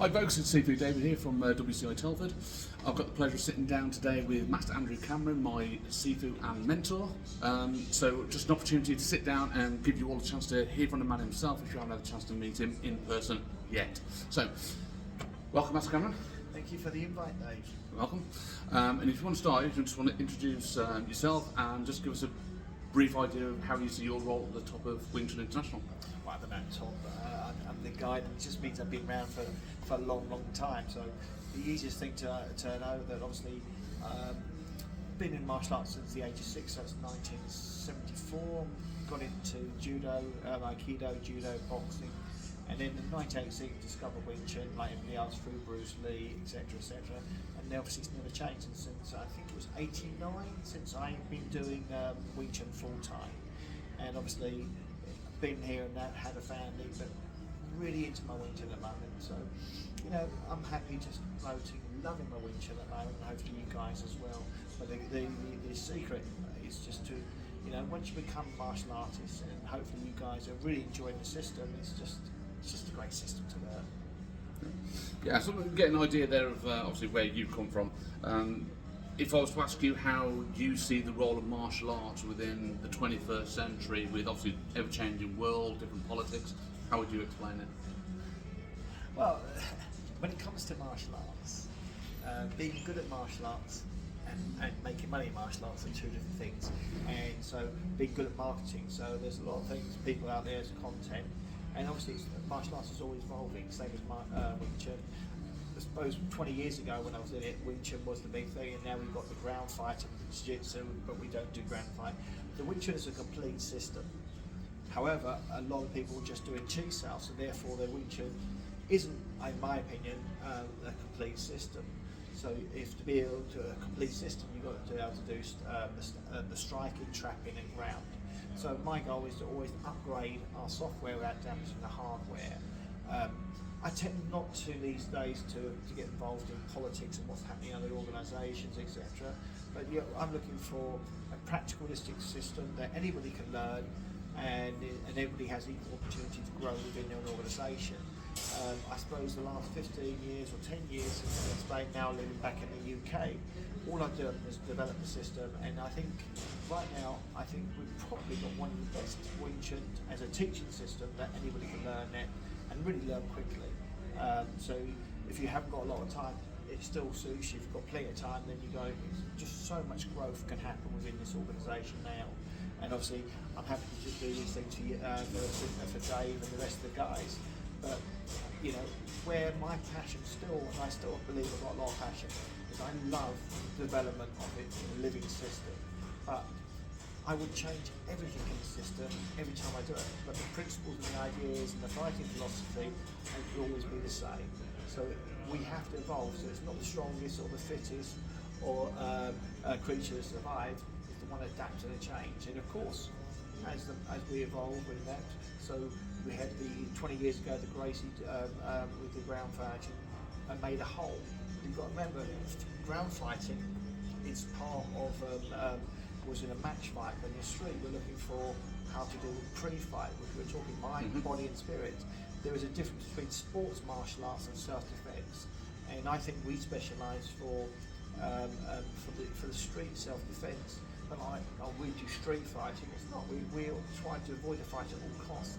Hi folks, it's Seafood David here from WCI Telford. I've got the pleasure of sitting down today with Master Andrew Cameron, my Sifu and mentor. So just an opportunity to sit down and give you all a chance to hear from the man himself if you haven't had a chance to meet him in person yet. So, welcome Master Cameron. Thank you for the invite, Dave. Welcome. And if you want to start, if you just want to introduce yourself and just give us a brief idea of how you see your role at the top of Wing Chun International. Well, I'm at top. I'm the guy. It just means I've been around for a long time. So the easiest thing to know that obviously been in martial arts since the age of 6. So that's 1974. Got into judo, aikido, judo, boxing, and then in 1986 discovered Wing Chun, like everybody else, through Bruce Lee, etc., etc. And obviously it's never changed since I think it was 89 since I've been doing Wing Chun full time, and obviously been here and that, had a family, but really into my Wing Chun at the moment. So, you know, I'm happy just promoting, loving my Wing Chun at the moment, and hopefully you guys as well. But the secret is just to, you know, once you become martial artists, and hopefully you guys are really enjoying the system, it's just a great system to learn. Yeah, so we get an idea there of obviously where you come from. If I was to ask you how you see the role of martial arts within the 21st century, with obviously ever-changing world, different politics, how would you explain it? Well, when it comes to martial arts, being good at martial arts and making money in martial arts are two different things. And so being good at marketing, so there's a lot of things, people out there as content, and obviously martial arts is always evolving, same as Wing Chun. I suppose 20 years ago when I was in it, Wing Chun was the big thing, and now we've got the ground fight and jiu-jitsu, but we don't do ground fight. The Wing Chun is a complete system. However, a lot of people are just doing chi sao, so therefore their Wing Chun isn't, in my opinion, a complete system. So if to be able to a complete system, you've got to be able to do the striking, trapping and ground. So my goal is to always upgrade our software without damaging the hardware. I tend not to these days to get involved in politics and what's happening in other organisations, etc. But yeah, I'm looking for a practical, holistic system that anybody can learn, and everybody has equal opportunity to grow within their organisation. I suppose the last 15 years or 10 years since I explained, now living back in the UK, all I've done is develop the system, and I think right now we've probably got one of the best Wing Chun as a teaching system that anybody can learn it and really learn quickly. So if you haven't got a lot of time, it still suits you. If you've got plenty of time, then you go, just so much growth can happen within this organisation now. And obviously I'm happy to do these things for Dave and the rest of the guys. But you know, where my passion still, and I still believe I've got a lot of passion, is I love the development of it in a living system. But I would change everything in the system every time I do it. But the principles and the ideas and the fighting philosophy will always be the same. So we have to evolve. So it's not the strongest or the fittest or creature to survive. It's the one that adapts and change. And of course, as we evolve and adapt, so we had the 20 years ago the Gracie with the ground fighting and made a hole. You've got to remember, ground fighting is part of was in a match fight. When you're street, we're looking for how to do pre-fight. We're talking mind, body, and spirit. There is a difference between sports martial arts and self-defense, and I think we specialise for the street self-defense. But we do street fighting. It's not. We'll try to avoid a fight at all costs.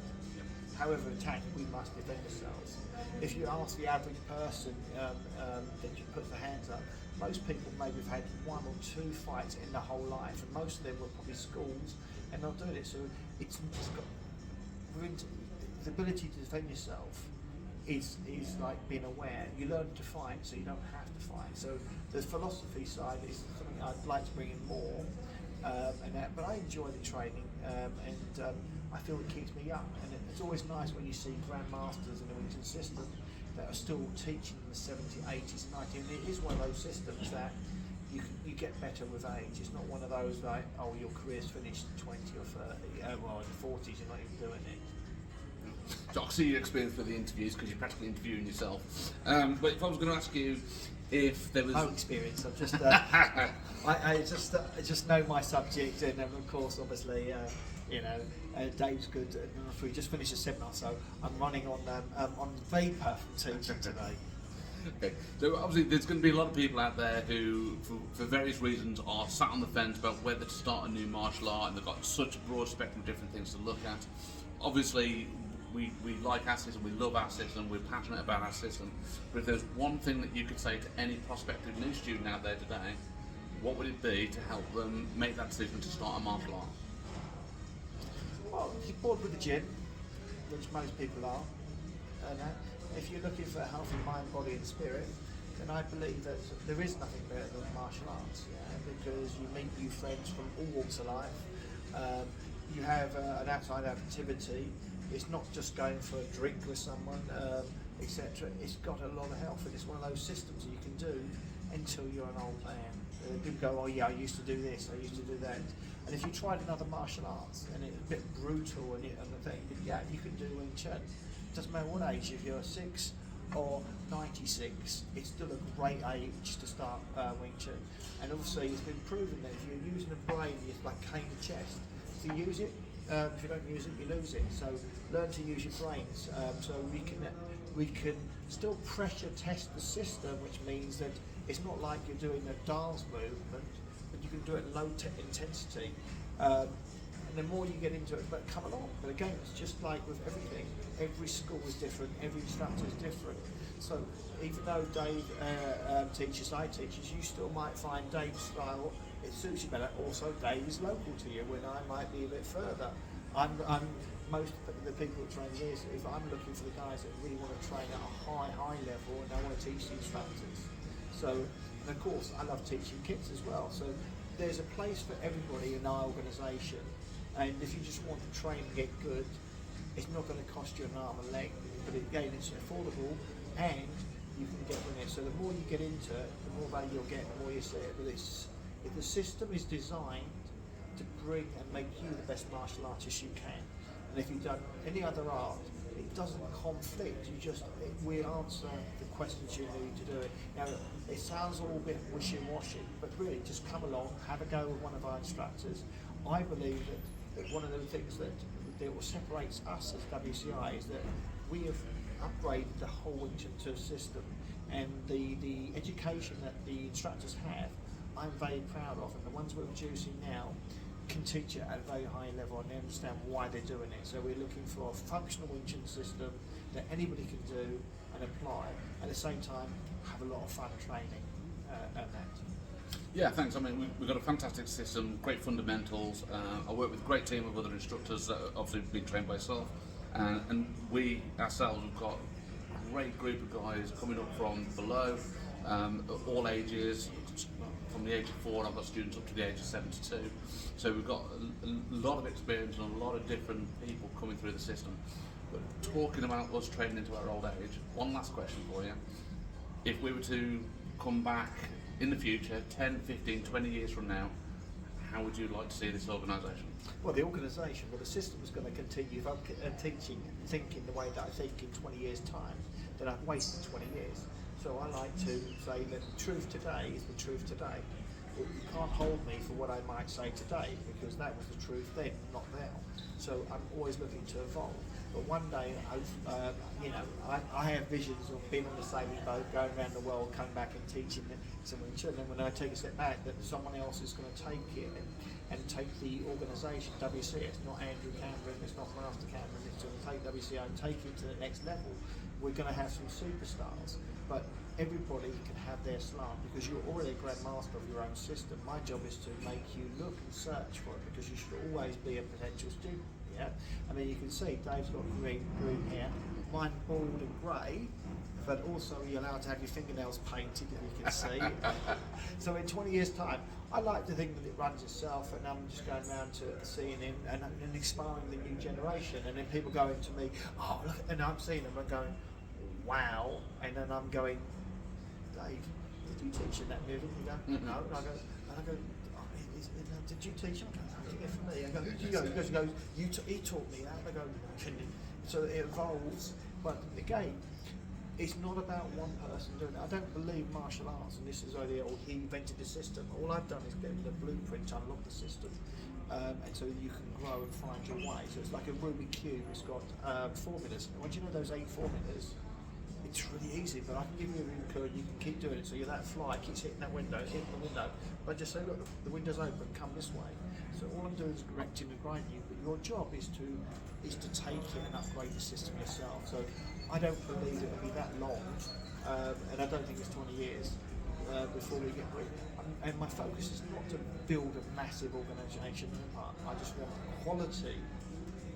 However attacked, we must defend ourselves. If you ask the average person that you put their hands up, most people maybe have had 1 or 2 fights in their whole life, and most of them were probably schools, and not doing it. So it's got the ability to defend yourself is like being aware. You learn to fight, so you don't have to fight. So the philosophy side is something I'd like to bring in more, but I enjoy the training, and I feel it keeps me young. And it's always nice when you see grandmasters in the Wing Chun system that are still teaching in the 70s, 80s, 90s. And it is one of those systems that you get better with age. It's not one of those like, oh, your career's finished at 20 or 30, well, in the 40s you're not even doing it. So I see your experience for the interviews because you're practically interviewing yourself. But if I was going to ask you if there was no experience, I've just I just know my subject, and of course, obviously, Dave's good. We just finished a seminar, so I'm running on vapor from teaching today. Okay, so obviously there's going to be a lot of people out there who, for various reasons, are sat on the fence about whether to start a new martial art, and they've got such a broad spectrum of different things to look at. Obviously, we like our system, we love our system, we're passionate about our system, but if there's one thing that you could say to any prospective new student out there today, what would it be to help them make that decision to start a martial art? Well, if you're bored with the gym, which most people are, and if you're looking for a healthy mind, body and spirit, then I believe that there is nothing better than martial arts, because you meet new friends from all walks of life. You have an outside activity. It's not just going for a drink with someone, etc. It's got a lot of health, and it's one of those systems that you can do until you're an old man. People go, oh yeah, I used to do this, I used to do that. And if you tried another martial arts and it's a bit brutal and the thing, yeah, you can do Wing Chun. Doesn't matter what age, if you're 6 or 96, it's still a great age to start Wing Chun. And obviously it's been proven that if you're using the brain, it's like cane the chest. If you use it, if you don't use it, you lose it. So learn to use your brains. So we can still pressure test the system, which means that it's not like you're doing a dance movement, but you can do it low intensity. And the more you get into it, but come along. But again, it's just like with everything. Every school is different, every instructor is different. So even though Dave teaches, I teaches, you still might find Dave's style, it suits you better. Also, Dave is local to you, when I might be a bit further. Most of the people that train here, if I'm looking for the guys that really want to train at a high level, and I want to teach the instructors. So, and of course, I love teaching kids as well. So there's a place for everybody in our organisation. And if you just want to train and get good, it's not going to cost you an arm and leg, but again, it's affordable and you can get with it. So the more you get into it, the more value you'll get, the more you see it. But if the system is designed to bring and make you the best martial artist you can, and if you've done any other art, it doesn't conflict. We answer the questions you need to do it. Now, it sounds all a bit wishy-washy, but really, just come along, have a go with one of our instructors. I believe that one of the things that separates us as WCI is that we have upgraded the whole Wing Chun system, and the education that the instructors have, I'm very proud of, and the ones we're producing now can teach it at a very high level and they understand why they're doing it. So we're looking for a functional Wing Chun system that anybody can do and apply, at the same time have a lot of fun training at that. Yeah, thanks. I mean, we've got a fantastic system, great fundamentals. I work with a great team of other instructors that have obviously been trained by myself, and we ourselves have got a great group of guys coming up from below, all ages. From the age of 4, I've got students up to the age of 72. So we've got a lot of experience and a lot of different people coming through the system. But talking about us training into our old age, one last question for you. If we were to come back in the future, 10, 15, 20 years from now, how would you like to see this organisation? Well, the organisation, the system is going to continue. If I'm thinking the way that I think in 20 years' time, then I've wasted 20 years. So I like to say that the truth today is the truth today. You can't hold me for what I might say today, because that was the truth then, not now. So I'm always looking to evolve. But one day, I have visions of being on the sailing boat, going around the world, coming back and teaching some Wing Chun. And when I take a step back, that someone else is going to take it and take the organisation, WCI. It's not Andrew Cameron, it's not Master Cameron, it's going to take WCI and take it to the next level. We're going to have some superstars, but everybody can have their slant, because you're already a grandmaster of your own system. My job is to make you look and search for it, because you should always be a potential student. Yeah, I mean, you can see Dave's got green hair, mine bald and grey, but also you're allowed to have your fingernails painted, if you can see. So in 20 years' time, I like to think that it runs itself, and I'm just going around to seeing him and inspiring the new generation. And then people going to me, oh look, and I'm seeing them and going, wow, and then I'm going, Dave, did you teach in that movie? You go, no, and I go, oh, did you teach him? How did you get from me? I go, who did you go? He goes, he taught me that. And I go, so it evolves, but again, it's not about one person doing it. I don't believe martial arts, and this is he invented the system. All I've done is give him the blueprint to unlock the system, and so you can grow and find your way. So it's like a Rubik's Cube. It's got formulas. And once you know those 8 formulas, it it's really easy, but I can give you a ring code, you can keep doing it. So you're that fly, keeps hitting that window, hitting the window. But I just say, look, the window's open, come this way. So all I'm doing is correcting and grinding you, but your job is to take it and upgrade the system yourself. So I don't believe it'll be that long, and I don't think it's 20 years before we get rid. And my focus is not to build a massive organisation. I just want quality,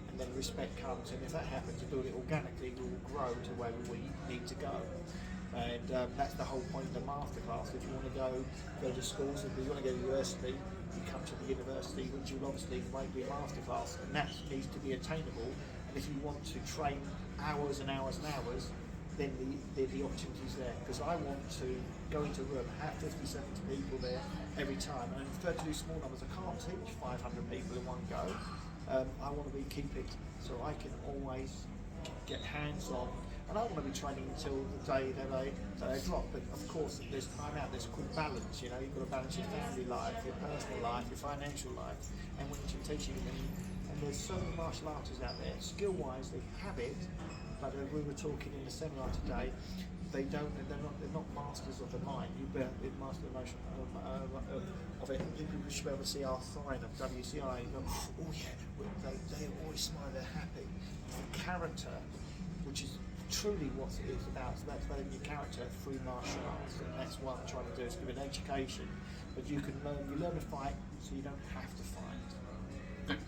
and then respect comes. And if that happens, to build it organically, we will grow to where we need to go. And that's the whole point of the masterclass. If you want to go to schools, if you want to go to university, you come to the university, which will obviously won't be a masterclass, and that needs to be attainable. And if you want to train hours and hours and hours, then the opportunity's there. Because I want to go into a room, have 50, 70 people there every time, and I prefer to do small numbers. I can't teach 500 people in one go. I want to keep it so I can always get hands on, and I want to be training until the day that I drop. But of course, there's time out. There's called balance. You know, you've got to balance your family life, your personal life, your financial life, and when you're teaching. And there's so many martial artists out there. Skill-wise, they have it, but we were talking in the seminar today. They're not masters of the mind. You better be master of emotion of it. People should be able to see our sign of WCI and go, oh yeah, they always smile, they're happy. The character, which is truly what it is about. It's about developing your character through martial arts, and that's what I'm trying to do. Is give an education, but you learn to fight, so you don't have to fight. Okay.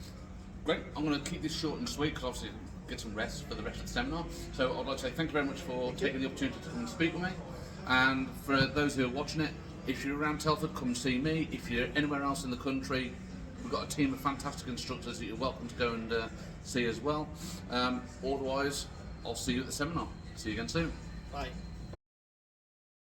Great. I'm going to keep this short and sweet because obviously get some rest for the rest of the seminar. So I'd like to say thank you very much for taking the opportunity to come and speak with me. And for those who are watching it, if you're around Telford, come see me. If you're anywhere else in the country, we've got a team of fantastic instructors that you're welcome to go and see as well. Otherwise, I'll see you at the seminar. See you again soon. Bye.